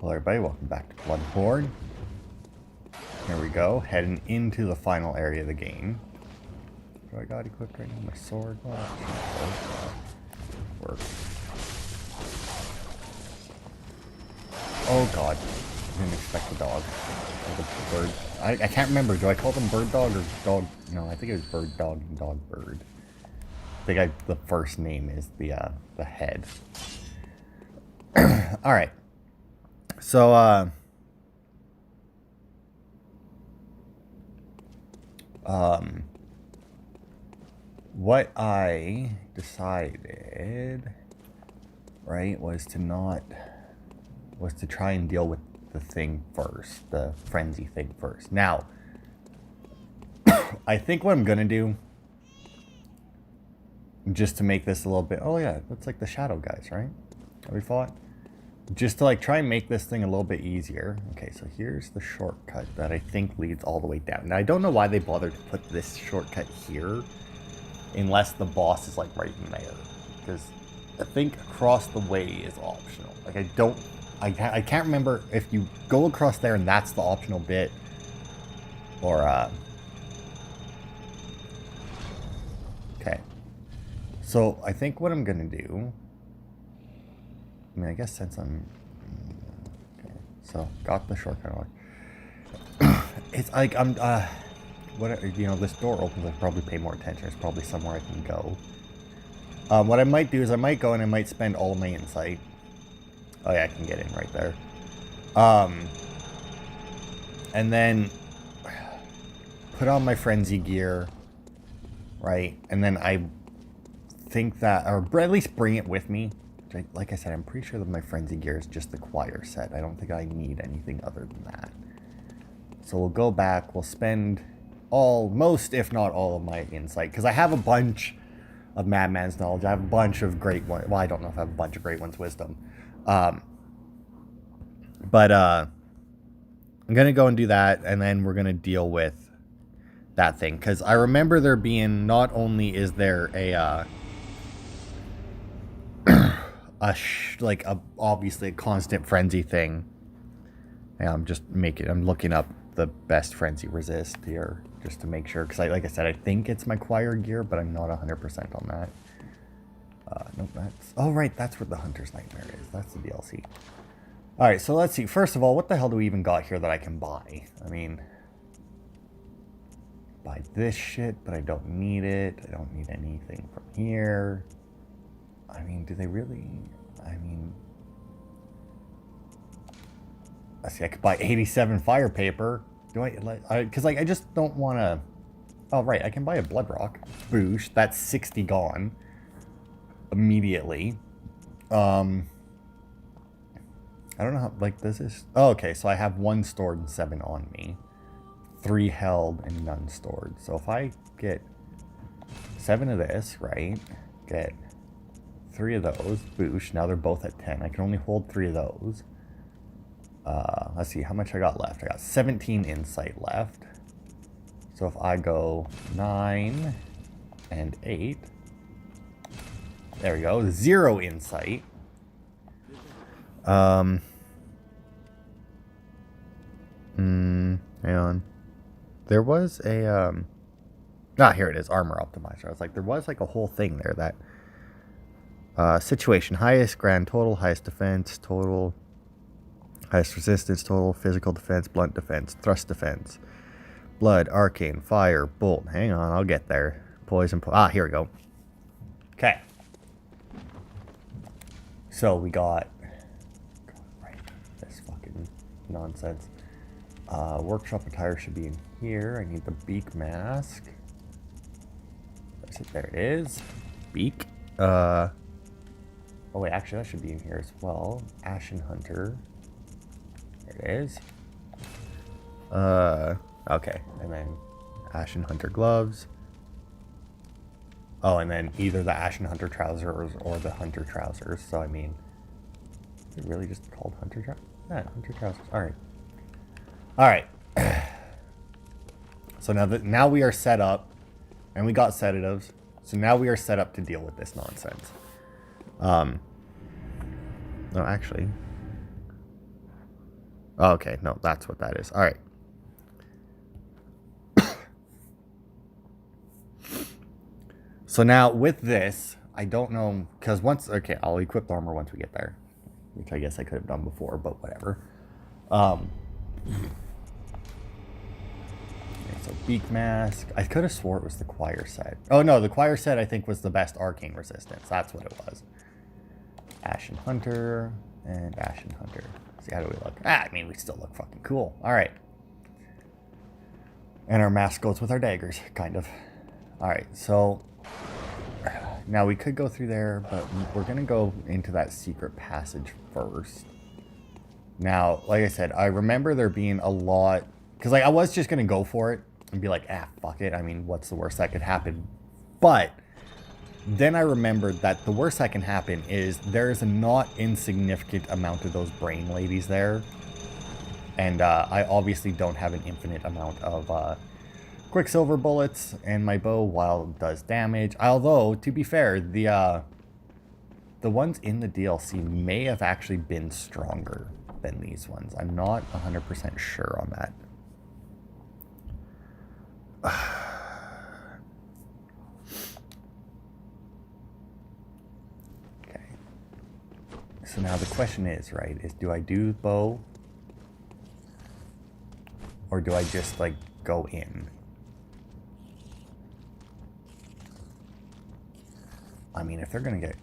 Hello everybody, welcome back to Bloodborne. Here we go, heading into the final area of the game. Do I got equipped right now? My sword? Oh, work. Oh god, I didn't expect the dog. Or the bird. I can't remember, do I call them bird dog or dog? No, I think it was bird dog and dog bird. I think the first name is the head. Alright. So, what I decided, right, was to try and deal with the thing first, the frenzy thing first. Now, I think what I'm gonna do, just to make this a little bit, oh yeah, that's like the shadow guys, right, that we fought? Just to like try and make this thing a little bit easier. Okay, so here's the shortcut that I think leads all the way down. Now I don't know why they bothered to put this shortcut here, unless the boss is like right in there, because I think across the way is optional. Like I can't remember if you go across there and that's the optional bit, or okay. So I think what I'm gonna do, I mean, I guess since I'm... Okay, so, got the shortcut. It's like, you know, this door opens, I probably pay more attention. There's probably somewhere I can go. What I might do is I might go and I might spend all of my insight. Oh yeah, I can get in right there. And then put on my frenzy gear, right? And then I think that, or at least bring it with me. Like I said, I'm pretty sure that my frenzy gear is just the choir set. I don't think I need anything other than that. So we'll go back. We'll spend most, if not all, of my insight. Because I have a bunch of Madman's knowledge. I have a bunch of great ones. Well, I don't know if I have a bunch of great ones' wisdom. But I'm going to go and do that. And then we're going to deal with that thing. Because I remember there being, not only is there a... obviously a constant frenzy thing. Yeah, I'm looking up the best frenzy resist here just to make sure, because like I said, I think it's my choir gear, but I'm not 100% on that. Nope, right, that's where the Hunter's Nightmare is. That's the DLC. Alright, so let's see. First of all, what the hell do we even got here that I can buy? I mean, buy this shit, but I don't need it. I don't need anything from here. I mean, do they really? I mean, let's see, I could buy 87 fire paper. Do I, because like, I just don't want to, oh, right, I can buy a blood rock. Boosh, that's 60 gone. Immediately. I don't know how, like, this is, oh, okay, so I have 1 stored and 7 on me. 3 held and none stored. So if I get 7 of this, right, get 3 of those, boosh, now they're both at 10. I can only hold 3 of those. Let's see how much I got left. I got 17 insight left. So if I go 9 and 8, there we go, 0 insight. Hang on. There was a, here it is, armor optimizer. I was like, there was like a whole thing there that, situation, highest grand total, highest defense total, highest resistance total, physical defense, blunt defense, thrust defense, blood, arcane, fire, bolt. Hang on, I'll get there. Poison, here we go. Okay. So we got, right, this fucking nonsense. Workshop attire should be in here. I need the beak mask. There it is. Beak. Oh wait, actually that should be in here as well. Ashen Hunter. There it is. Okay, and then Ashen Hunter gloves. Oh, and then either the Ashen Hunter trousers or the Hunter trousers. So I mean, is it really just called Hunter trousers? Yeah, Hunter trousers. Alright. Alright. So now we are set up, and we got sedatives. So now we are set up to deal with this nonsense. No, actually, Oh, okay, no, that's what that is. All right. So now with this, I don't know, because okay, I'll equip the armor once we get there, which I guess I could have done before, but whatever. Okay, so beak mask. I could have swore it was the choir set. Oh no, the choir set I think was the best arcane resistance. That's what it was. Ashen Hunter and Ashen Hunter. See, how do we look? I mean, we still look fucking cool. All right. And our mask goes with our daggers, kind of. All right, so now we could go through there, but we're going to go into that secret passage first. Now, like I said, I remember there being a lot, because like I was just going to go for it and be like, fuck it. I mean, what's the worst that could happen? But then I remembered that the worst that can happen is there's a not insignificant amount of those brain ladies there. And I obviously don't have an infinite amount of Quicksilver bullets, and my bow, while it does damage, although, to be fair, the ones in the DLC may have actually been stronger than these ones. I'm not 100% sure on that. Okay. So now the question is, right, do I do bow? Or do I just, like, go in? I mean, if they're gonna get...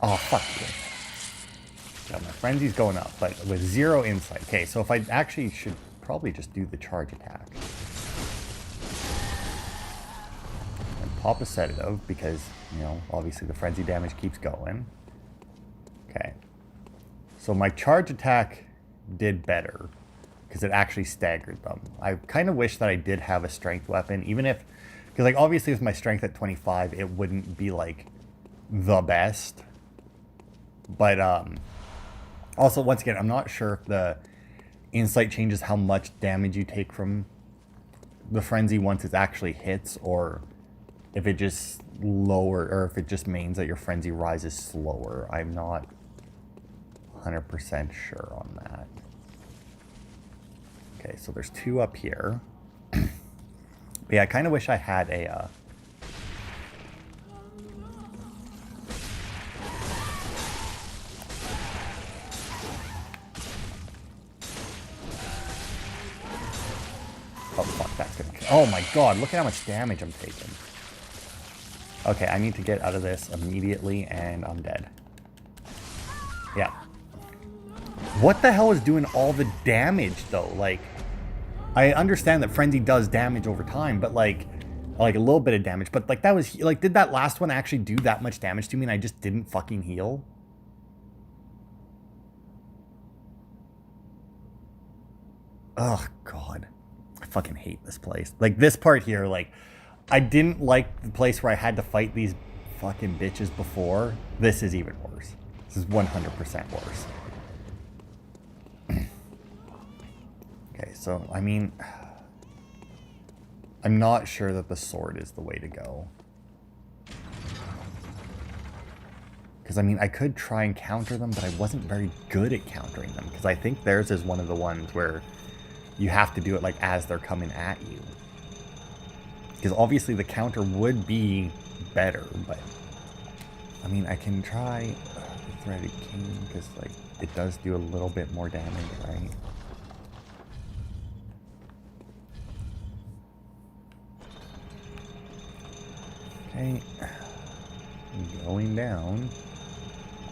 Oh, fuck you. Yeah, my frenzy's going up, but with 0 insight. Okay, so if I actually should probably just do the charge attack. And pop a sedative, because, you know, obviously the frenzy damage keeps going. Okay. So my charge attack did better, because it actually staggered them. I kind of wish that I did have a strength weapon, even if, because like obviously with my strength at 25, it wouldn't be like the best. But also, once again, I'm not sure if the insight changes how much damage you take from the frenzy once it actually hits, or if it just lower, or if it just means that your frenzy rises slower. I'm not 100% sure on that. Okay, so there's 2 up here. But yeah, I kind of wish I had a... Oh, fuck, that's gonna... Oh my god, look at how much damage I'm taking. Okay, I need to get out of this immediately, and I'm dead. Yeah. What the hell is doing all the damage, though? Like, I understand that Frenzy does damage over time, but like a little bit of damage. But like that was, like, did that last one actually do that much damage to me and I just didn't fucking heal? Oh, God. I fucking hate this place. Like, this part here, like, I didn't like the place where I had to fight these fucking bitches before. This is even worse. This is 100% worse. Okay, so, I mean, I'm not sure that the sword is the way to go. Because, I mean, I could try and counter them, but I wasn't very good at countering them. Because I think theirs is one of the ones where you have to do it, like, as they're coming at you. Because obviously the counter would be better, but... I mean, I can try the Threaded King, because, like, it does do a little bit more damage, right? Okay, going down,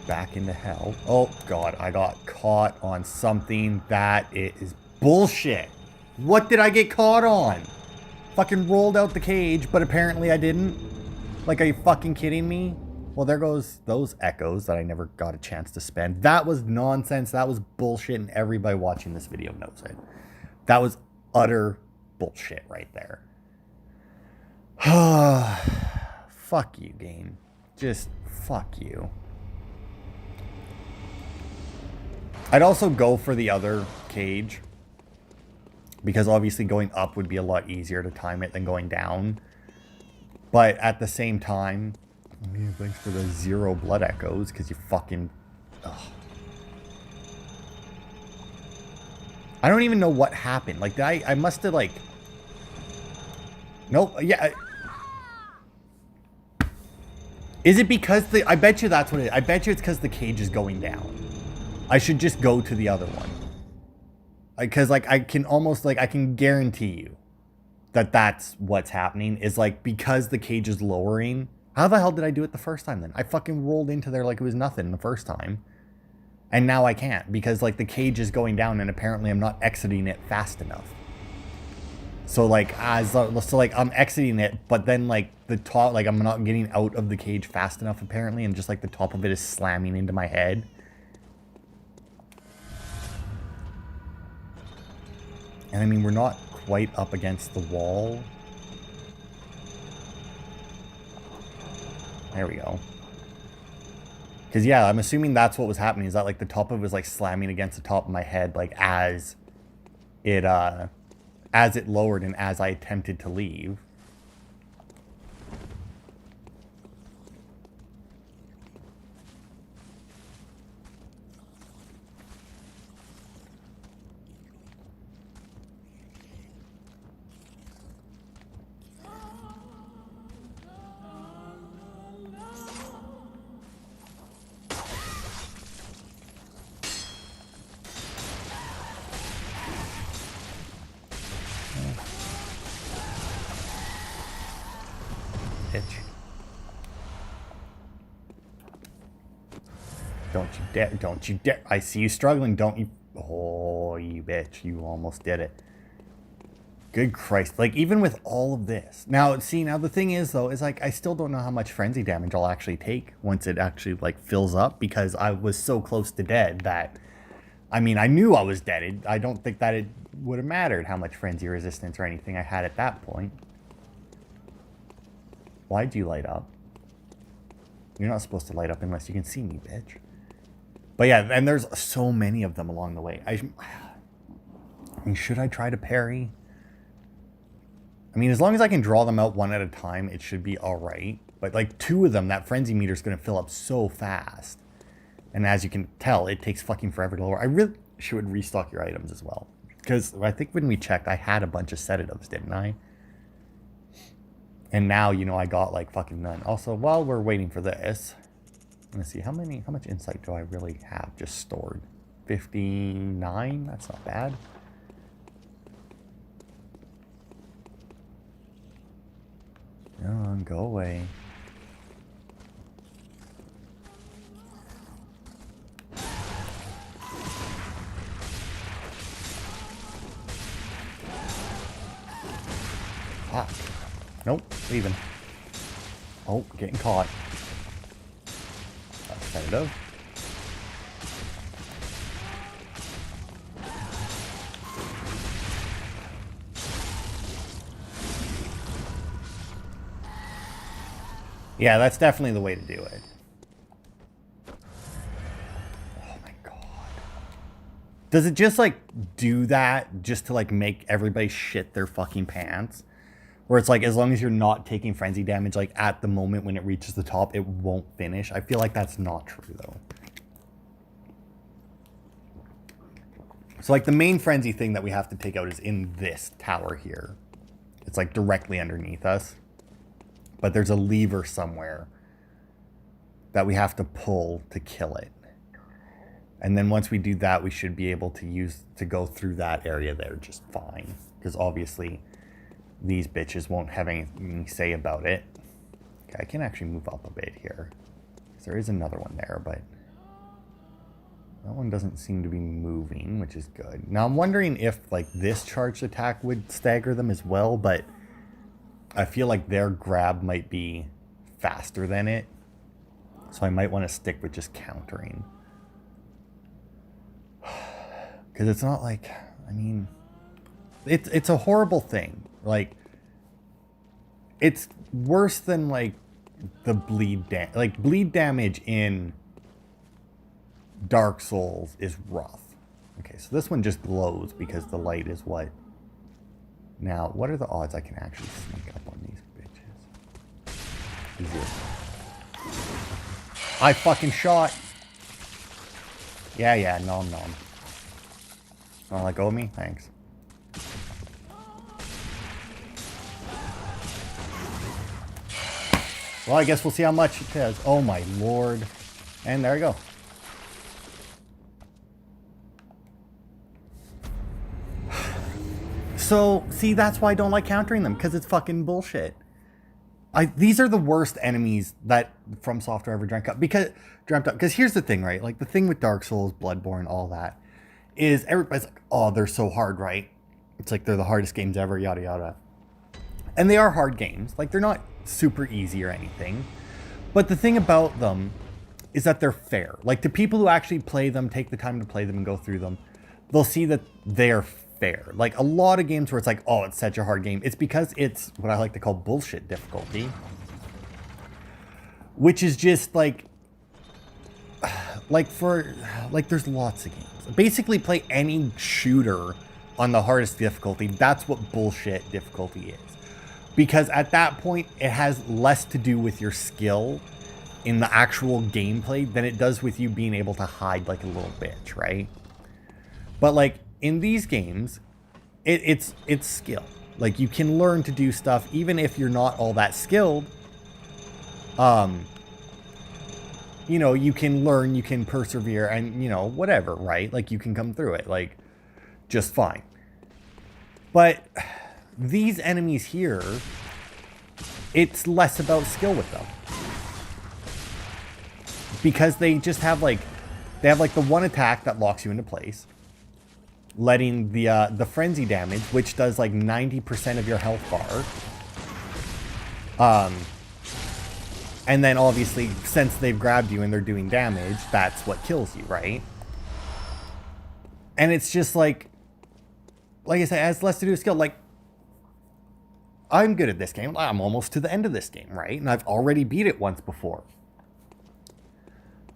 back into hell. Oh God, I got caught on something that is bullshit. What did I get caught on? Fucking rolled out the cage, but apparently I didn't. Like, are you fucking kidding me? Well, there goes those echoes that I never got a chance to spend. That was nonsense. That was bullshit, and everybody watching this video knows it. That was utter bullshit right there. Fuck you, game. Just fuck you. I'd also go for the other cage, because obviously going up would be a lot easier to time it than going down. But at the same time, Yeah, thanks for the 0 blood echoes, because you fucking... Ugh. I don't even know what happened. Like, I must have, like... Nope, yeah. Is it because the... I bet you that's what it is. I bet you it's because the cage is going down. I should just go to the other one. Because, like, I can almost, like, I can guarantee you that that's what's happening. Is, like, because the cage is lowering... How the hell did I do it the first time then? I fucking rolled into there like it was nothing the first time. And now I can't because like the cage is going down and apparently I'm not exiting it fast enough. So like I'm exiting it, but then like the top, like I'm not getting out of the cage fast enough apparently, and just like the top of it is slamming into my head. And I mean, we're not quite up against the wall. There we go. Because, yeah, I'm assuming that's what was happening. Is that, like, the top of it was, like, slamming against the top of my head, like, as it lowered and as I attempted to leave. Don't you dare, don't you dare. I see you struggling, don't you? Oh, you bitch, you almost did it. Good Christ. Like, even with all of this. Now, see, now the thing is, though, is like, I still don't know how much frenzy damage I'll actually take once it actually, like, fills up, because I was so close to dead that, I mean, I knew I was dead. I don't think that it would have mattered how much frenzy resistance or anything I had at that point. Why'd you light up? You're not supposed to light up unless you can see me, bitch. But yeah, and there's so many of them along the way. I mean, should I try to parry? I mean, as long as I can draw them out one at a time, it should be all right. But like 2 of them, that frenzy meter is going to fill up so fast. And as you can tell, it takes fucking forever to lower. I really should restock your items as well. Because I think when we checked, I had a bunch of sedatives, didn't I? And now, you know, I got like fucking none. Also, while we're waiting for this, let's see, how much insight do I really have just stored? 59? That's not bad. Come on, go away. Fuck. Nope, leaving. Oh, getting caught. That's kind of. Yeah, that's definitely the way to do it. Oh my god. Does it just like do that just to like make everybody shit their fucking pants? Where it's like, as long as you're not taking frenzy damage, like at the moment when it reaches the top, it won't finish. I feel like that's not true though. So like the main frenzy thing that we have to take out is in this tower here. It's like directly underneath us. But there's a lever somewhere that we have to pull to kill it. And then once we do that, we should be able to go through that area there just fine. Because obviously these bitches won't have anything to say about it. Okay, I can actually move up a bit here. There is another one there, but that one doesn't seem to be moving, which is good. Now I'm wondering if like this charged attack would stagger them as well, but I feel like their grab might be faster than it. So I might want to stick with just countering. Because it's not like, I mean, it's a horrible thing. Like, it's worse than like the bleed damage. Like, bleed damage in Dark Souls is rough. Okay, so this one just glows because the light is what? Now, what are the odds I can actually sneak up on these bitches? 0. I fucking shot. Yeah, nom nom. Wanna let go of me? Thanks. Well, I guess we'll see how much it does. Oh my lord. And there we go. So, see, that's why I don't like countering them, because it's fucking bullshit. These are the worst enemies that From Software ever dreamt up. Because here's the thing, right? Like, the thing with Dark Souls, Bloodborne, all that, is everybody's like, oh, they're so hard, right? It's like they're the hardest games ever, yada yada. And they are hard games. Like, they're not super easy or anything. But the thing about them is that they're fair. Like, the people who actually play them, take the time to play them and go through them, they'll see that they're fair. Like, a lot of games where it's like, oh, it's such a hard game, it's because it's what I like to call bullshit difficulty. Which is just like there's lots of games. Basically, play any shooter on the hardest difficulty. That's what bullshit difficulty is. Because at that point, it has less to do with your skill in the actual gameplay than it does with you being able to hide like a little bitch, right? But like in these games, it's skill. Like you can learn to do stuff even if you're not all that skilled. You know, you can learn, you can persevere, and you know, whatever, right? Like you can come through it like just fine. But these enemies here, it's less about skill with them. Because they just have like, the one attack that locks you into place, letting the frenzy damage, which does like 90% of your health bar. And then obviously, since they've grabbed you and they're doing damage, that's what kills you, right? And it's just like I said, it has less to do with skill. Like, I'm good at this game. I'm almost to the end of this game, right? And I've already beat it once before.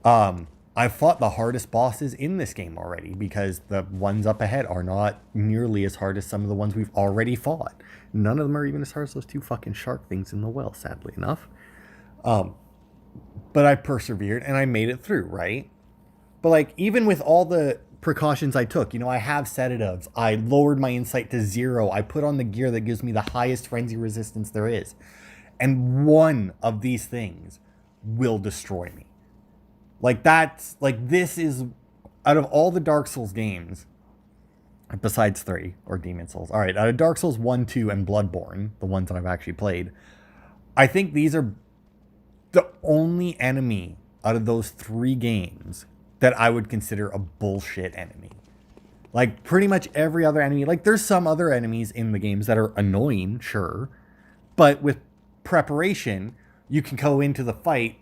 I've fought the hardest bosses in this game already because the ones up ahead are not nearly as hard as some of the ones we've already fought. None of them are even as hard as those two fucking shark things in the well, sadly enough. But I persevered and I made it through, right? But like, even with all the precautions I took, you know, I have sedatives, I lowered my insight to 0, I put on the gear that gives me the highest frenzy resistance there is. And one of these things will destroy me. Like that's, like this is, out of all the Dark Souls games, besides 3, or Demon Souls, alright, out of Dark Souls 1, 2, and Bloodborne, the ones that I've actually played, I think these are the only enemy out of those 3 games that I would consider a bullshit enemy. Like, pretty much every other enemy, like, there's some other enemies in the games that are annoying, sure, but with preparation, you can go into the fight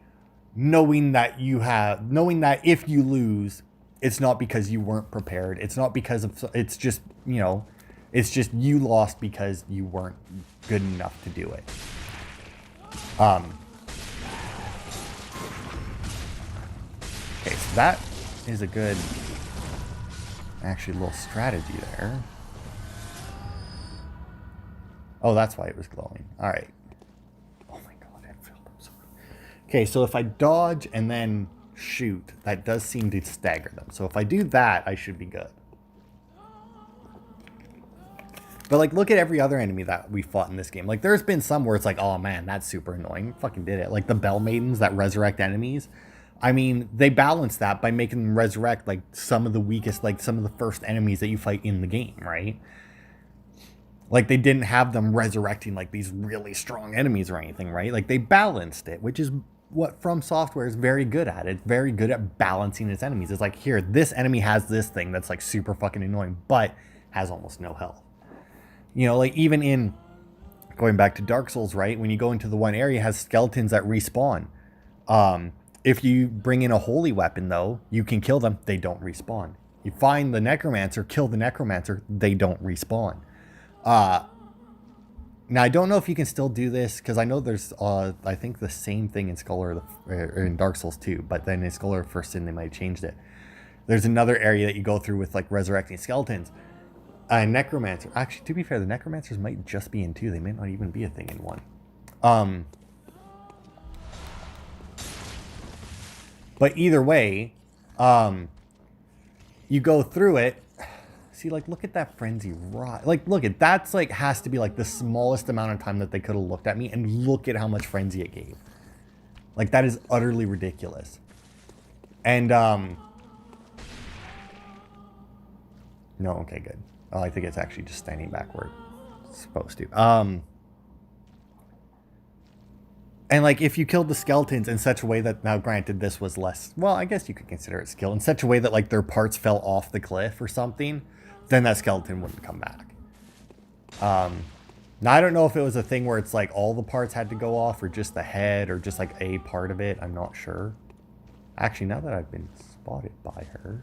knowing that if you lose, it's not because you weren't prepared. It's not because of, it's just, you know, it's just you lost because you weren't good enough to do it. Okay, so that is a good, actually, little strategy there. Oh, that's why it was glowing. All right. Oh my god, it filled up so much. Okay, so if I dodge and then shoot, that does seem to stagger them. So if I do that, I should be good. But like, look at every other enemy that we fought in this game. Like, there's been some where it's like, oh man, that's super annoying. Fucking did it. Like the Bell Maidens that resurrect enemies. I mean, they balance that by making them resurrect like some of the weakest, like some of the first enemies that you fight in the game, right? Like they didn't have them resurrecting like these really strong enemies or anything, right? Like they balanced it, which is what From Software is very good at. It's very good at balancing its enemies. It's like, here, this enemy has this thing that's like super fucking annoying, but has almost no health. You know, like even in going back to Dark Souls, right? When you go into the one area, it has skeletons that respawn. If you bring in a holy weapon, though, you can kill them. They don't respawn. You find the necromancer, kill the necromancer. They don't respawn. Now, I don't know if you can still do this, because I know there's, I think, the same thing in in Dark Souls 2, but then in Scholar First Sin, they might have changed it. There's another area that you go through with, like, resurrecting skeletons. Necromancer. Actually, to be fair, the necromancers might just be in 2. They may not even be a thing in 1. But either way, you go through it. See, like, look at that frenzy rot. Like, look at that's like has to be like the smallest amount of time that they could have looked at me, and look at how much frenzy it gave. Like, that is utterly ridiculous. And no, okay, good. Oh, I think it's actually just standing back where it's supposed to. And like, if you killed the skeletons in such a way that, now granted this was less, well, I guess you could consider it skill, in such a way that like their parts fell off the cliff or something, then that skeleton wouldn't come back. Now I don't know if it was a thing where it's like all the parts had to go off, or just the head, or just like a part of it. I'm not sure. Actually, now that I've been spotted by her.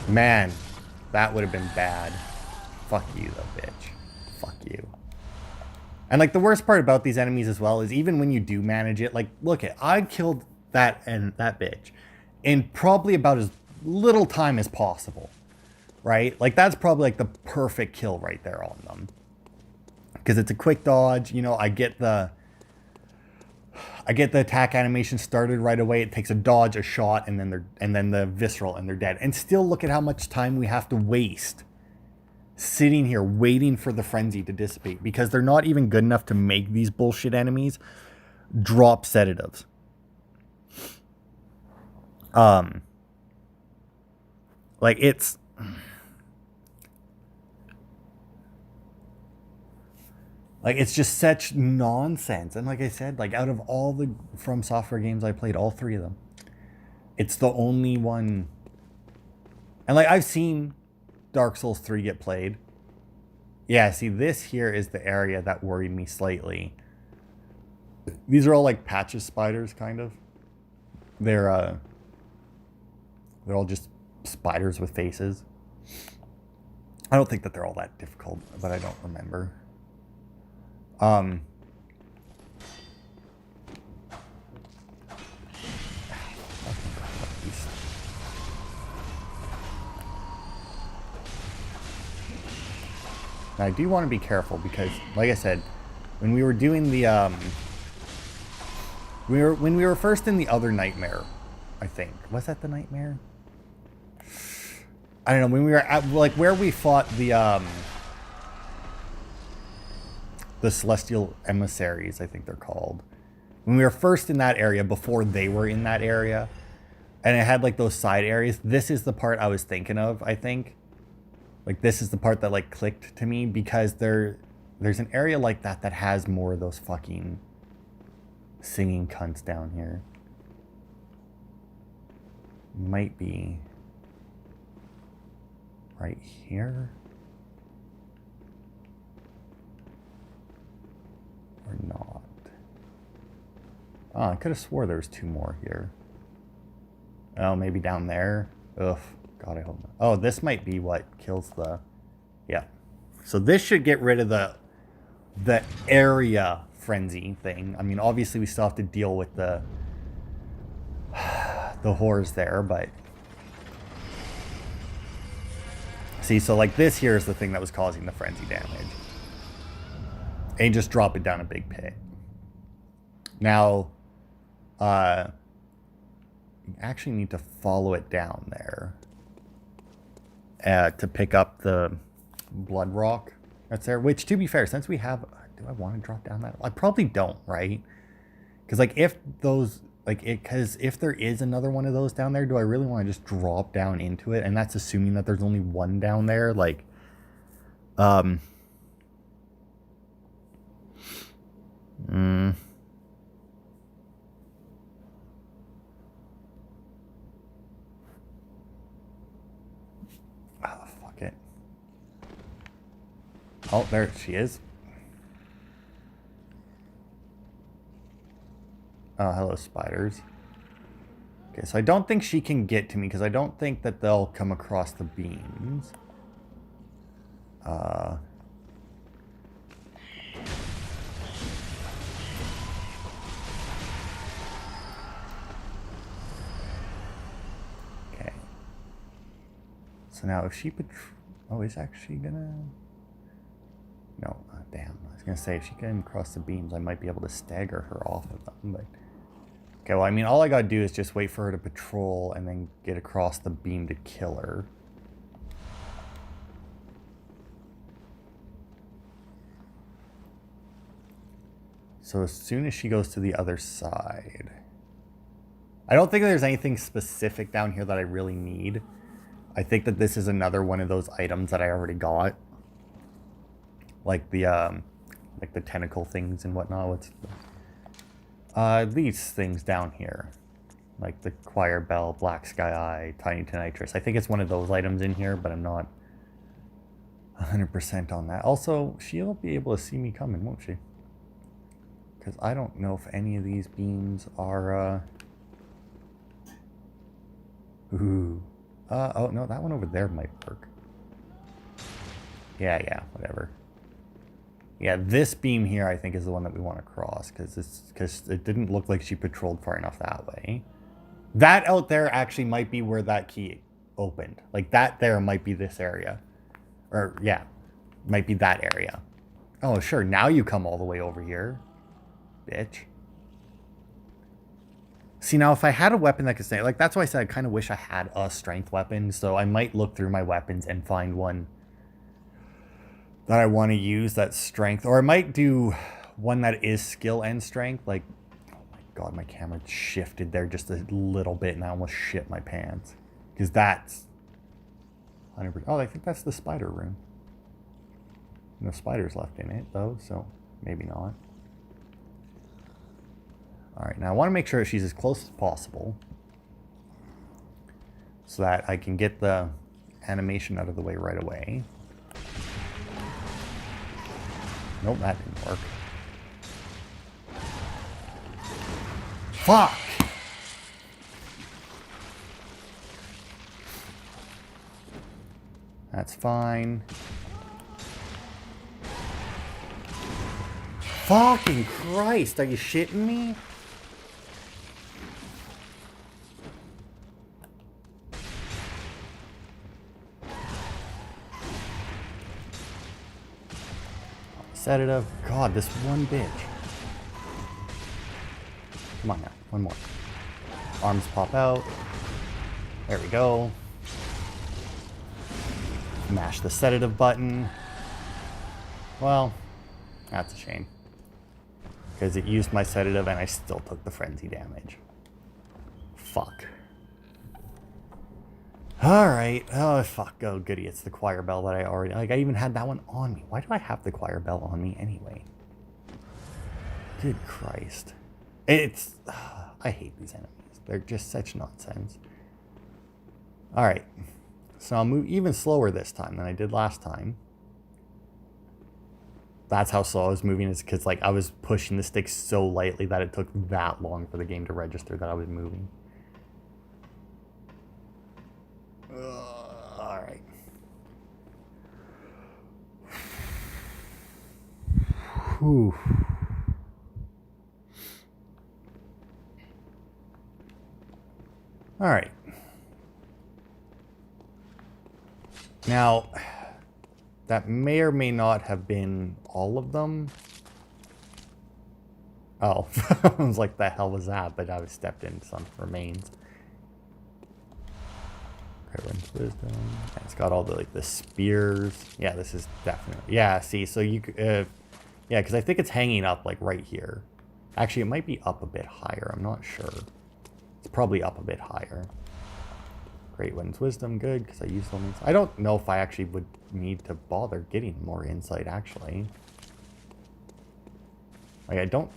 Man, that would have been bad. Fuck you, though, bitch. Fuck you. And, like, the worst part about these enemies as well is even when you do manage it, like, look at, I killed that bitch in probably about as little time as possible, right? Like, that's probably, like, the perfect kill right there on them. Because it's a quick dodge, you know, I get the attack animation started right away. It takes a dodge, a shot, and then the visceral, and they're dead. And still look at how much time we have to waste sitting here waiting for the frenzy to dissipate, because they're not even good enough to make these bullshit enemies drop sedatives. Like, it's like, it's just such nonsense. And like I said, like, out of all the From Software games I played, all three of them, it's the only one. And like, I've seen Dark Souls 3 get played. Yeah, see, this here is the area that worried me slightly. These are all like patches spiders, kind of. They're all just spiders with faces. I don't think that they're all that difficult, but I don't remember. Now, I do want to be careful because, like I said, when we were doing the when we were first in the other nightmare, I think, was that the nightmare? I don't know, when we were at, like, where we fought the Celestial Emissaries, I think they're called. When we were first in that area, before they were in that area, and it had like those side areas, this is the part I was thinking of, I think. Like, this is the part that like clicked to me, because there's an area like that that has more of those fucking singing cunts down here. Might be right here. Or not. Oh, I could have swore there was two more here. Oh, maybe down there. Ugh. God, I hope not. Oh, this might be what kills the... Yeah. So this should get rid of the area frenzy thing. I mean, obviously we still have to deal with the whores there, but... See, so like this here is the thing that was causing the frenzy damage. And just drop it down a big pit. Now, you actually need to follow it down there to pick up the blood rock that's there. Which, to be fair, since we have, do I want to drop down that? I probably don't, right? Because like, if those, like, because if there is another one of those down there, do I really want to just drop down into it? And that's assuming that there's only one down there. Like, fuck it. Oh, there she is. Oh, hello, spiders. Okay, so I don't think she can get to me, because I don't think that they'll come across the beams. Okay. So now if she oh, is actually gonna... No, damn. was going to say, if she can cross the beams, I might be able to stagger her off of them, but... Okay, well, I mean, all I gotta do is just wait for her to patrol and then get across the beam to kill her. So as soon as she goes to the other side... I don't think there's anything specific down here that I really need. I think that this is another one of those items that I already got. Like the tentacle things and whatnot. What's... these things down here, like the choir bell, black sky eye, tiny tinnitus. I think it's one of those items in here, but I'm not 100% on that. Also, she'll be able to see me coming, won't she? Because I don't know if any of these beams are, oh no, that one over there might work. Yeah, whatever. Yeah, this beam here, I think, is the one that we want to cross, because it didn't look like she patrolled far enough that way. That out there actually might be where that key opened. Like, that there might be this area. Or, yeah, might be that area. Oh, sure, now you come all the way over here, bitch. See, now, if I had a weapon that could stay... Like, that's why I said I kind of wish I had a strength weapon, so I might look through my weapons and find one that I want to use that's strength, or I might do one that is skill and strength. Like, oh my god, my camera shifted there just a little bit and I almost shit my pants. Because that's 100%. Oh, I think that's the spider room. No spiders left in it though, so maybe not. Alright, now I want to make sure she's as close as possible so that I can get the animation out of the way right away. Nope, that didn't work. Fuck! That's fine. Fucking Christ, are you shitting me? Sedative. God, this one bitch. Come on now. One more. Arms pop out. There we go. Mash the sedative button. Well, that's a shame. Because it used my sedative and I still took the frenzy damage. Fuck. Alright. Oh, fuck. Oh, goody. It's the choir bell that I already... Like, I even had that one on me. Why do I have the choir bell on me anyway? Good Christ. It's... I hate these enemies. They're just such nonsense. Alright. So I'll move even slower this time than I did last time. That's how slow I was moving. Is because, like, I was pushing the stick so lightly that it took that long for the game to register that I was moving. Alright. Whew. Alright. Now, that may or may not have been all of them. Oh, I was like, the hell was that? But I was stepped in some remains. Everyone's wisdom. Yeah, it's got all the, like, the spears. Yeah, this is definitely... Yeah, see, so you... yeah, because I think it's hanging up, like, right here. Actually, it might be up a bit higher. I'm not sure. It's probably up a bit higher. Great One's Wisdom, good, because I used all these. I don't know if I actually would need to bother getting more insight, actually. Like, I don't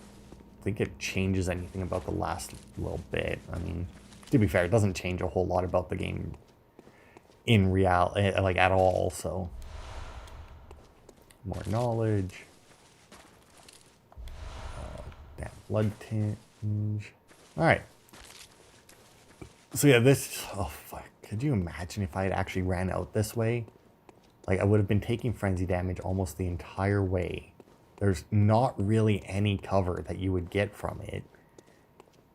think it changes anything about the last little bit. I mean, to be fair, it doesn't change a whole lot about the game in reality, like, at all, so. More knowledge. Damn, blood tinge. Alright. So yeah, this... Oh, fuck. Could you imagine if I had actually ran out this way? Like, I would have been taking frenzy damage almost the entire way. There's not really any cover that you would get from it.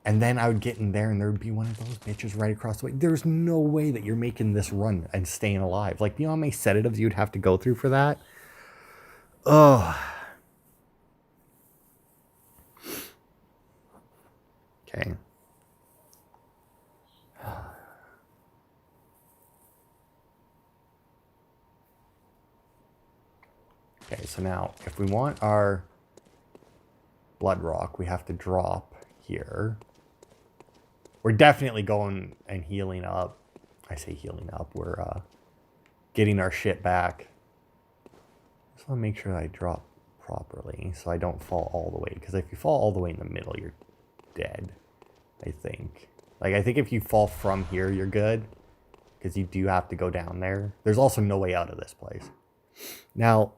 And then I would get in there and there would be one of those bitches right across the way. There's no way that you're making this run and staying alive. Like, you know how many sedatives you'd have to go through for that? Ugh. so now, if we want our blood rock, we have to drop here. We're definitely going and healing up. I say healing up. We're getting our shit back. Just want to make sure I drop properly so I don't fall all the way. Because if you fall all the way in the middle, you're dead, I think. Like, I think if you fall from here, you're good. Because you do have to go down there. There's also no way out of this place. Now...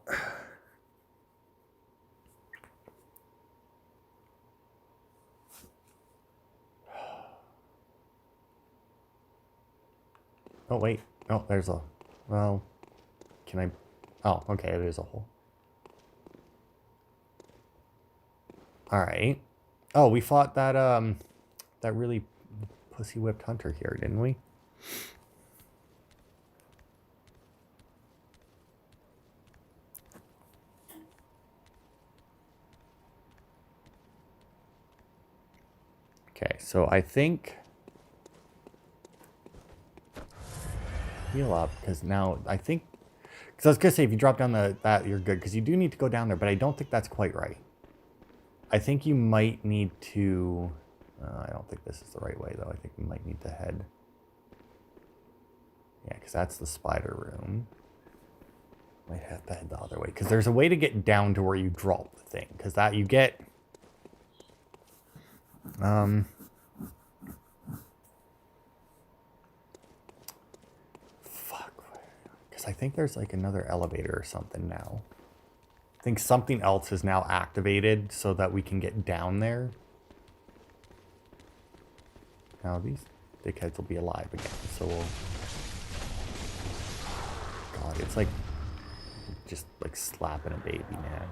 Oh, wait. Oh, there's a... Well... Can I... Oh, okay, there's a hole. Alright. Oh, we fought that, that really pussy-whipped hunter here, didn't we? Okay, so I think... Heal up, because now, I think... Because I was going to say, if you drop down that, you're good. Because you do need to go down there, but I don't think that's quite right. I think you might need to... I don't think this is the right way, though. I think we might need to head... Yeah, because that's the spider room. Might have to head the other way. Because there's a way to get down to where you drop the thing. Because that, you get... Fuck. Because I think there's like another elevator or something now. I think something else is now activated so that we can get down there. Now these dickheads will be alive again, so we'll... God, it's like... just like slapping a baby, man.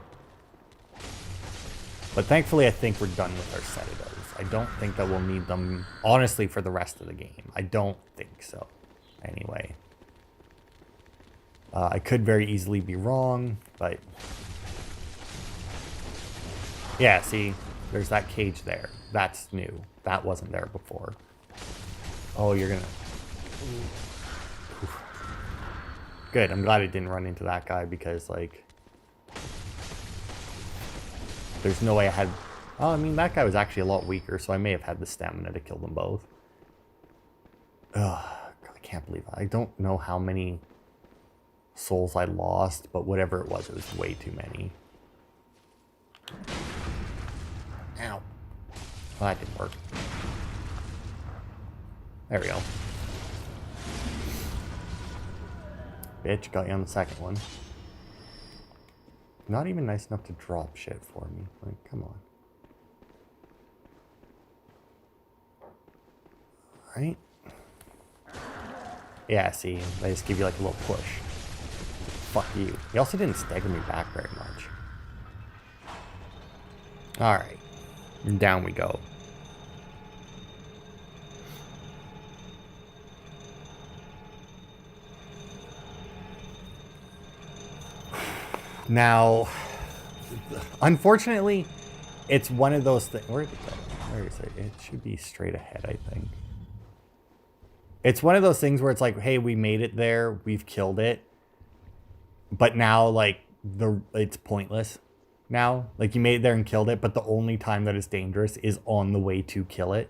But thankfully I think we're done with our sedatives. I don't think that we'll need them, honestly, for the rest of the game. I don't think so. Anyway. I could very easily be wrong, but... Yeah, see? There's that cage there. That's new. That wasn't there before. Oh, you're gonna... Oof. Good, I'm glad I didn't run into that guy because, like... There's no way I had... Oh, I mean, that guy was actually a lot weaker, so I may have had the stamina to kill them both. Ugh, I can't believe it. I don't know how many souls I lost, but whatever it was way too many. Ow. Well, that didn't work. There we go. Bitch, got you on the second one. Not even nice enough to drop shit for me. Like, come on. Right? Yeah, see, they just give you like a little push. Fuck you. He also didn't stagger me back very much. Alright. Down we go. Now, unfortunately, it's one of those things. Where did it go? Where is it? It should be straight ahead, I think. It's one of those things where it's like, hey, we made it there. We've killed it. But now, like, it's pointless now. Like, you made it there and killed it, but the only time that it's dangerous is on the way to kill it.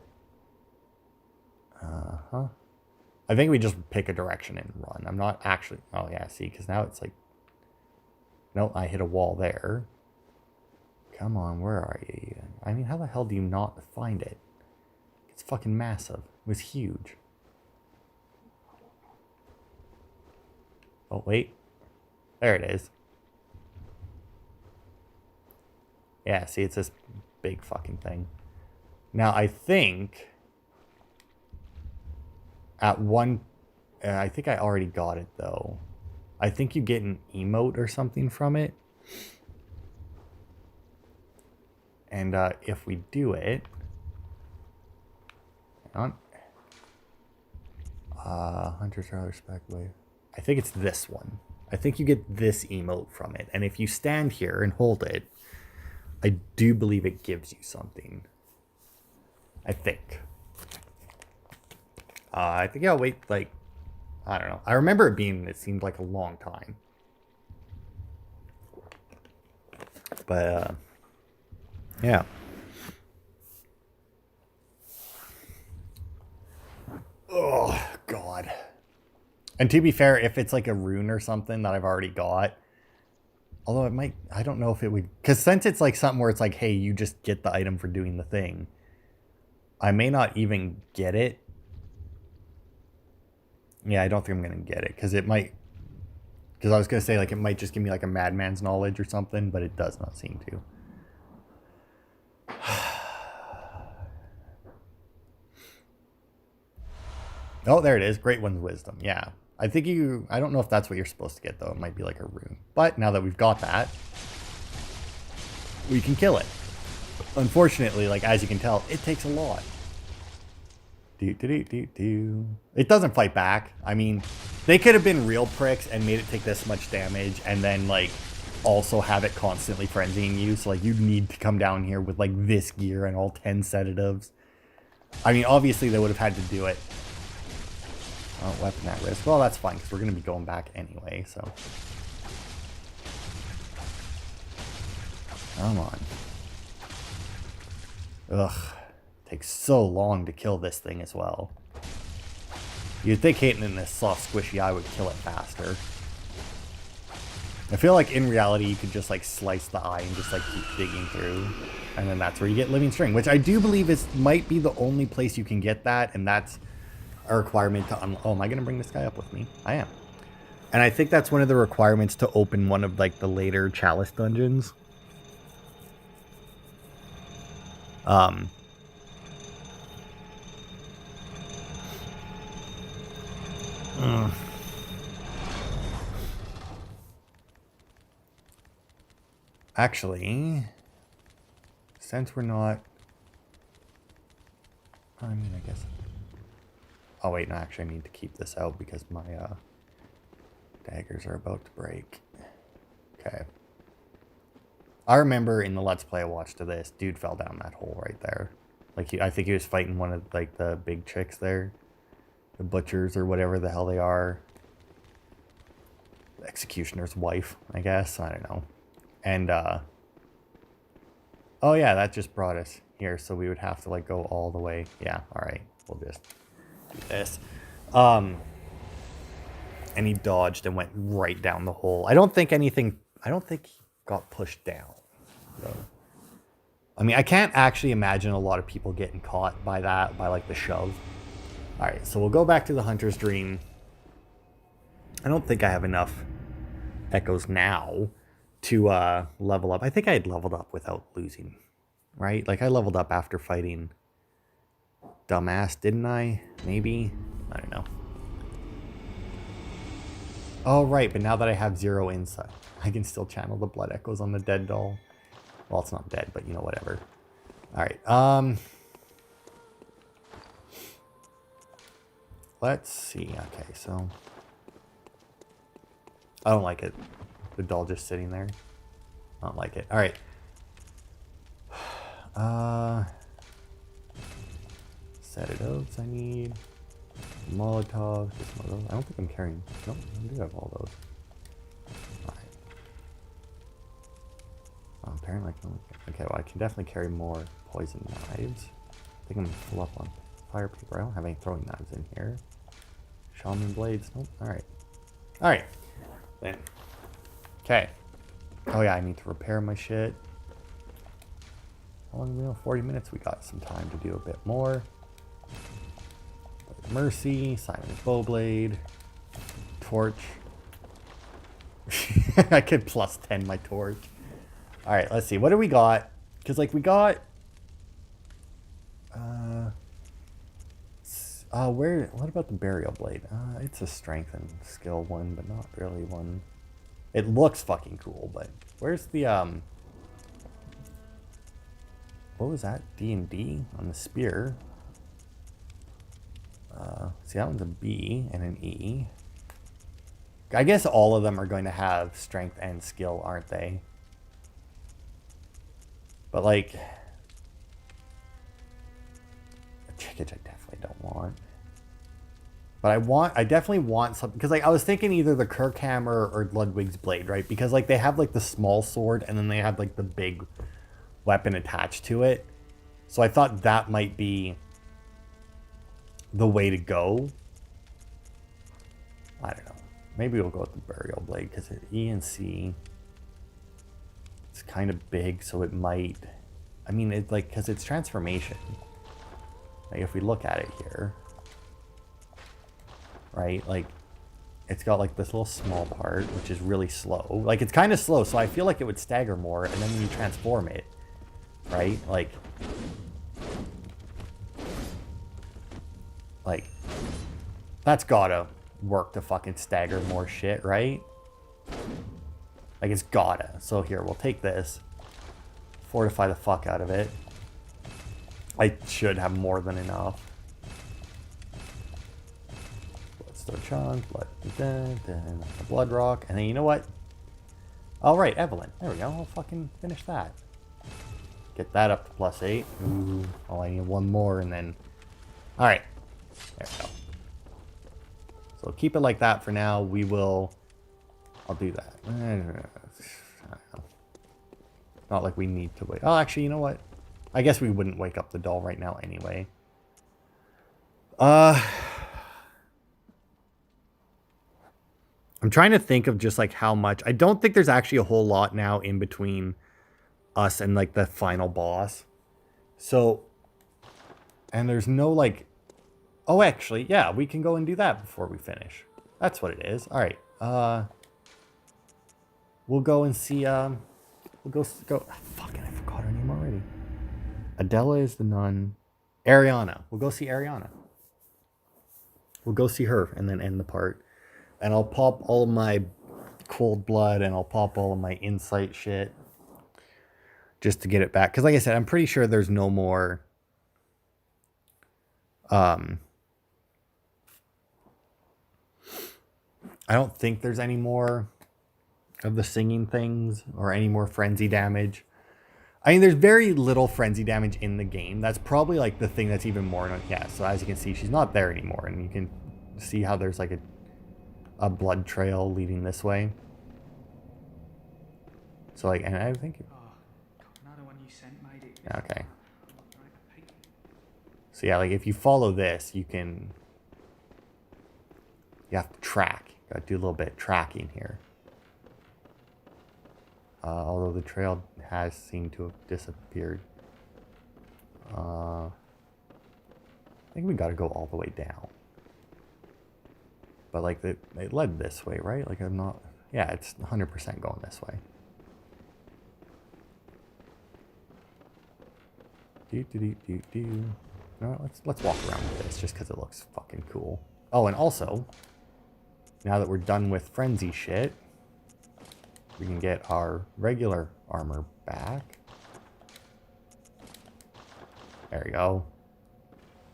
Uh-huh. I think we just pick a direction and run. I'm not actually... Oh, yeah, see, because now it's like... Nope, I hit a wall there. Come on, where are you? I mean, how the hell do you not find it? It's fucking massive. It was huge. Oh, wait. There it is. Yeah, see, it's this big fucking thing. Now, I think... At one... I think I already got it, though. I think you get an emote or something from it. And if we do it... Hang on. Hunters are respect way. I think it's this one. I think you get this emote from it. And if you stand here and hold it, I do believe it gives you something. I think. I think I'll wait, like... I don't know. I remember it seemed like a long time. But, yeah. Oh, God. And to be fair, if it's like a rune or something that I've already got, although it might, I don't know if it would, because since it's like something where it's like, hey, you just get the item for doing the thing, I may not even get it. Yeah, I don't think I'm going to get it, because it might, because I was going to say, like, it might just give me like a madman's knowledge or something, but it does not seem to. Oh, there it is. Great One's Wisdom. Yeah. I think I don't know if that's what you're supposed to get, though. It might be like a rune. But now that we've got that, we can kill it. Unfortunately, like, as you can tell, it takes a lot. It doesn't fight back. I mean, they could have been real pricks and made it take this much damage and then, like, also have it constantly frenzying you. So, like, you'd need to come down here with, like, this gear and all 10 sedatives. I mean, obviously, they would have had to do it. Oh, weapon at risk. Well, that's fine, because we're going to be going back anyway, so. Come on. Ugh. Takes so long to kill this thing as well. You'd think hitting in this soft, squishy eye would kill it faster. I feel like in reality, you could just like slice the eye and just like keep digging through. And then that's where you get living string, which I do believe might be the only place you can get that. And that's a requirement to oh, am I going to bring this guy up with me? I am. And I think that's one of the requirements to open one of like the later Chalice dungeons. Actually, since we're not, I mean, I guess. Oh wait, no, actually I need to keep this out because my daggers are about to break. Okay. I remember in the Let's Play I watched of this, dude fell down that hole right there. Like, I think he was fighting one of, like, the big chicks there. The butchers or whatever the hell they are. The executioner's wife, I guess. I don't know. And, oh yeah, that just brought us here, so we would have to, like, go all the way. Yeah, alright. We'll just do this. And he dodged and went right down the hole. I don't think he got pushed down. So. I mean, I can't actually imagine a lot of people getting caught by that, by like the shove. Alright, so we'll go back to the Hunter's Dream. I don't think I have enough echoes now to level up. I think I had leveled up without losing, right? Like I leveled up after fighting Dumbass, didn't I? Maybe? I don't know. Oh, right, but now that I have 0 insight, I can still channel the blood echoes on the dead doll. Well, it's not dead, but you know, whatever. Alright, let's see. Okay, so I don't like it. The doll just sitting there. I don't like it. Alright. Sedatives I need. Molotovs. I don't think I'm carrying. Nope, I do have all those. Alright. Oh, apparently I can. Okay, well, I can definitely carry more poison knives. I think I'm full up on fire paper. I don't have any throwing knives in here. Shaman blades. Nope. Alright. Alright. Then. Okay. Oh, yeah, I need to repair my shit. How long do we have? 40 minutes. We got some time to do a bit more. Mercy, Simon's Bowblade, Torch. I could plus 10 my torch. Alright, let's see. What do we got? Because, like, we got... what about the Burial Blade? It's a strength and skill one, but not really one. It looks fucking cool, but... Where's the, what was that? D&D on the spear. See, that one's a B and an E. I guess all of them are going to have strength and skill, aren't they? But, like... A chickage I definitely don't want. But I definitely want something, because like I was thinking either the Kirkhammer or Ludwig's blade, right? Because like they have like the small sword and then they have like the big weapon attached to it. So I thought that might be the way to go. I don't know. Maybe we'll go with the burial blade because E and C, it's kind of big, so it might. I mean, it's like because it's transformation. Like if we look at it here, right? Like it's got like this little small part, which is really slow. Like it's kind of slow, so I feel like it would stagger more. And then when you transform it, right? Like that's gotta work to fucking stagger more shit, right? Like it's gotta. So here, we'll take this, fortify the fuck out of it. I should have more than enough. Bloodstone chunk, blood rock, and then you know what? All right, Evelyn. There we go. I'll fucking finish that. Get that up to +8. Ooh, oh, I need one more, and then. All right, there we go. So keep it like that for now. We will. I'll do that. Not like we need to wait. Oh, actually, you know what? I guess we wouldn't wake up the doll right now anyway. I'm trying to think of just like how much. I don't think there's actually a whole lot now in between us and like the final boss. So, and there's no like, oh, actually, yeah, we can go and do that before we finish. That's what it is. All right. We'll go and see, we'll go, fucking, I forgot her name already. Adela is the nun. Ariana. We'll go see Ariana. We'll go see her and then end the part. And I'll pop all of my cold blood and I'll pop all of my insight shit. Just to get it back. Because like I said, I'm pretty sure there's no more... I don't think there's any more of the singing things or any more frenzy damage. I mean, there's very little frenzy damage in the game. That's probably like the thing that's even more... Yeah, so as you can see, she's not there anymore. And you can see how there's like a blood trail leading this way. So like, and I think... Okay. So yeah, like if you follow this, you can... You have to track. You gotta do a little bit of tracking here. Although the trail has seemed to have disappeared. I think we gotta go all the way down. But like it led this way, right? Like I'm not... Yeah, it's 100% going this way. No, let's walk around with this just because it looks fucking cool. Oh, and also, now that we're done with frenzy shit, we can get our regular armor back. There we go.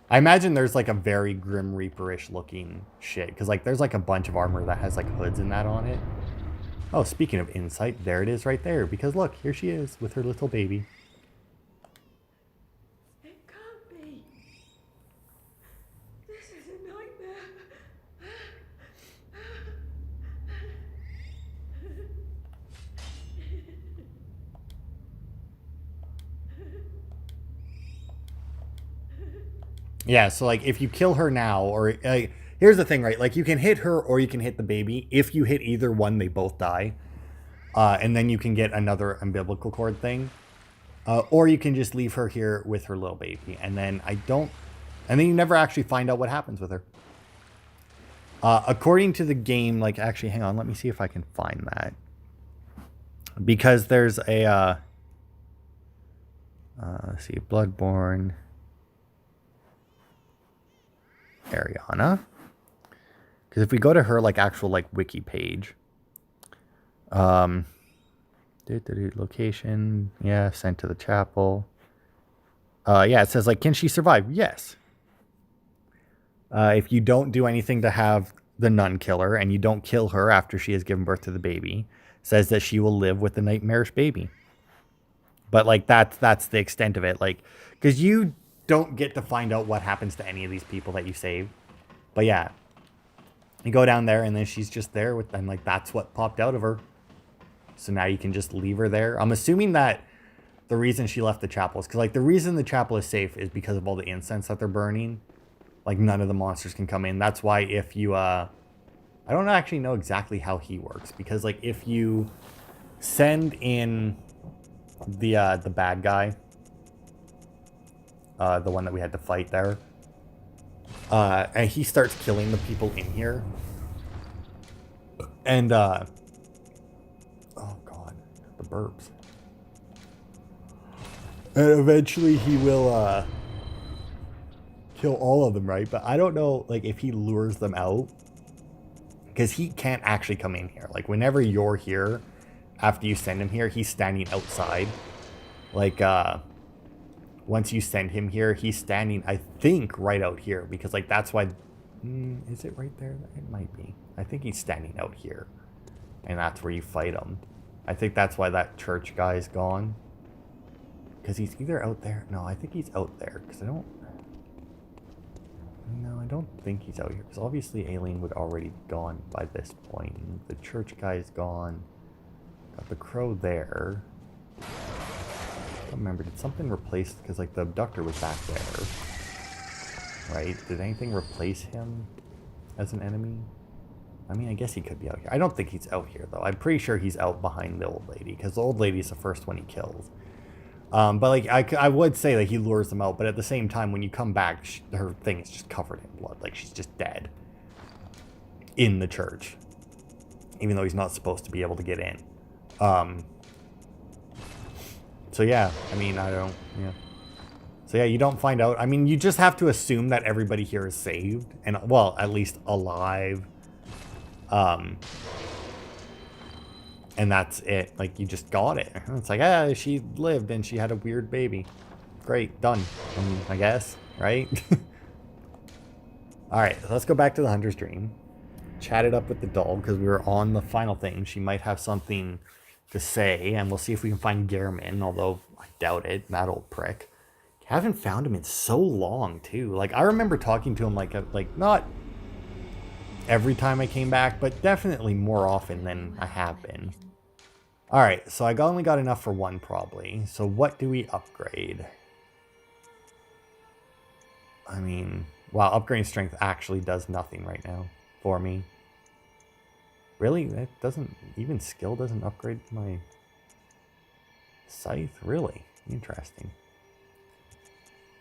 I imagine there's like a very Grim Reaper-ish looking shit because like there's like a bunch of armor that has like hoods and that on it. Oh, speaking of insight, there it is right there because look, here she is with her little baby. Yeah, so like if you kill her now, or here's the thing, right? Like you can hit her or you can hit the baby. If you hit either one, they both die. And then you can get another umbilical cord thing. Or you can just leave her here with her little baby. And then and then you never actually find out what happens with her. According to the game, like actually, hang on, let me see if I can find that. Because there's a, let's see, Bloodborne. Ariana, because if we go to her like actual like wiki page, location, yeah, sent to the chapel. Yeah, it says like, can she survive? Yes. If you don't do anything to have the nun kill her and you don't kill her after she has given birth to the baby, it says that she will live with the nightmarish baby. But like that's the extent of it, like because you don't get to find out what happens to any of these people that you save. But yeah, You go down there, and then she's just there with them. Like, that's what popped out of her. So now you can just leave her there. I'm assuming that the reason she left the chapel is because, like, the reason the chapel is safe is because of all the incense that they're burning. Like, none of the monsters can come in. That's why if you, I don't actually know exactly how he works. Because, like, if you send in the bad guy, the one that we had to fight there, and he starts killing the people in here. And, oh god, the burps. And eventually he will, kill all of them, right? But I don't know, like, if he lures them out. Because he can't actually come in here. Like, whenever you're here, after you send him here, he's standing outside. Like, once you send him here, he's standing, I think, right out here. Because, like, that's why... is it right there? It might be. I think he's standing out here. And that's where you fight him. I think that's why that church guy's gone. Because he's either out there... No, I think he's out there. Because I don't... No, I don't think he's out here. Because obviously Aileen would already be gone by this point. The church guy's gone. Got the crow there. I don't remember. Did something replace... Because, like, the abductor was back there. Right? Did anything replace him as an enemy? I mean, I guess he could be out here. I don't think he's out here, though. I'm pretty sure he's out behind the old lady. Because the old lady's the first one he kills. But, like, I would say that he lures them out. But at the same time, when you come back, her thing is just covered in blood. Like, she's just dead. In the church. Even though he's not supposed to be able to get in. So, yeah. I mean, I don't... Yeah. So, yeah, you don't find out. I mean, you just have to assume that everybody here is saved. And, well, at least alive. And that's it. Like, you just got it. It's like, she lived and she had a weird baby. Great, done. I guess, right? Alright, let's go back to the Hunter's Dream. Chat it up with the dog, because we were on the final thing. She might have something to say, and we'll see if we can find Gehrman, although I doubt it, that old prick. Haven't found him in so long, too. Like, I remember talking to him, like not every time I came back, but definitely more often than I have been. Alright, so I only got enough for one, probably. So what do we upgrade? I mean, wow, upgrading strength actually does nothing right now for me. Really? That doesn't... Even skill doesn't upgrade my scythe? Really? Interesting.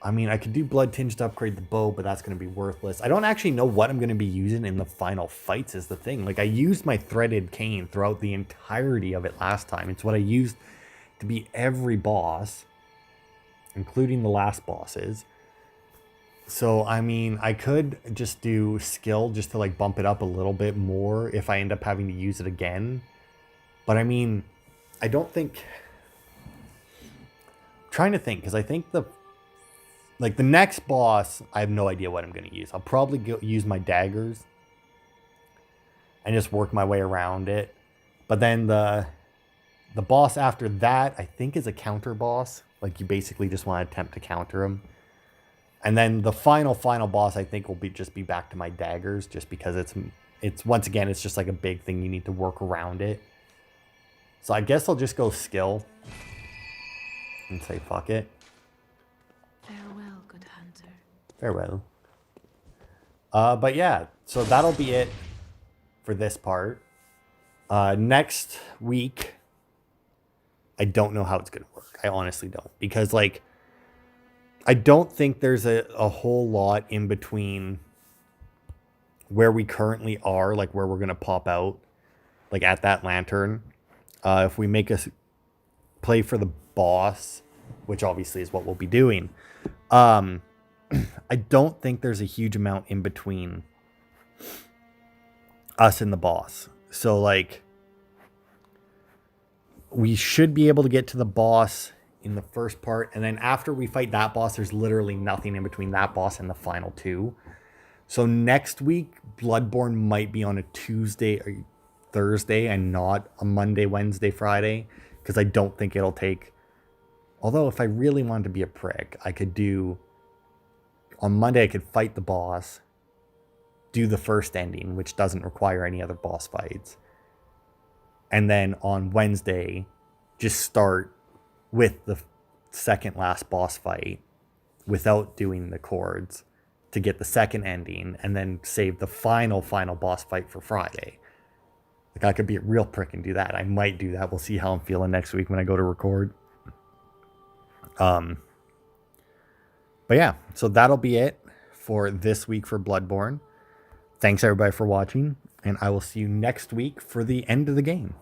I mean, I could do Blood Tinged to upgrade the bow, but that's going to be worthless. I don't actually know what I'm going to be using in the final fights is the thing. Like, I used my threaded cane throughout the entirety of it last time. It's what I used to beat every boss, including the last bosses. So, I mean, I could just do skill just to, like, bump it up a little bit more if I end up having to use it again. But, I mean, I don't think... I'm trying to think, because I think the... Like, the next boss, I have no idea what I'm going to use. I'll probably use my daggers and just work my way around it. But then the boss after that, I think, is a counter boss. Like, you basically just want to attempt to counter him. And then the final boss, I think, will just be back to my daggers. Just because it's once again, it's just like a big thing. You need to work around it. So I guess I'll just go skill. And say, fuck it. Farewell. But yeah, so that'll be it for this part. Next week, I don't know how it's going to work. I honestly don't. Because, like, I don't think there's a whole lot in between where we currently are, like where we're going to pop out, like at that lantern. If we make us play for the boss, which obviously is what we'll be doing. I don't think there's a huge amount in between us and the boss. So, like, we should be able to get to the boss in the first part. And then after we fight that boss, there's literally nothing in between that boss and the final two. So next week, Bloodborne might be on a Tuesday or Thursday and not a Monday, Wednesday, Friday. Because I don't think it'll take... Although, if I really wanted to be a prick, I could do... On Monday, I could fight the boss. do the first ending, which doesn't require any other boss fights. And then on Wednesday, just start with the second last boss fight without doing the chords to get the second ending, and then save the final boss fight for Friday. Like, I could be a real prick and do that. I might do that. We'll see how I'm feeling next week when I go to record. But yeah, so that'll be it for this week for Bloodborne. Thanks everybody for watching, and I will see you next week for the end of the game.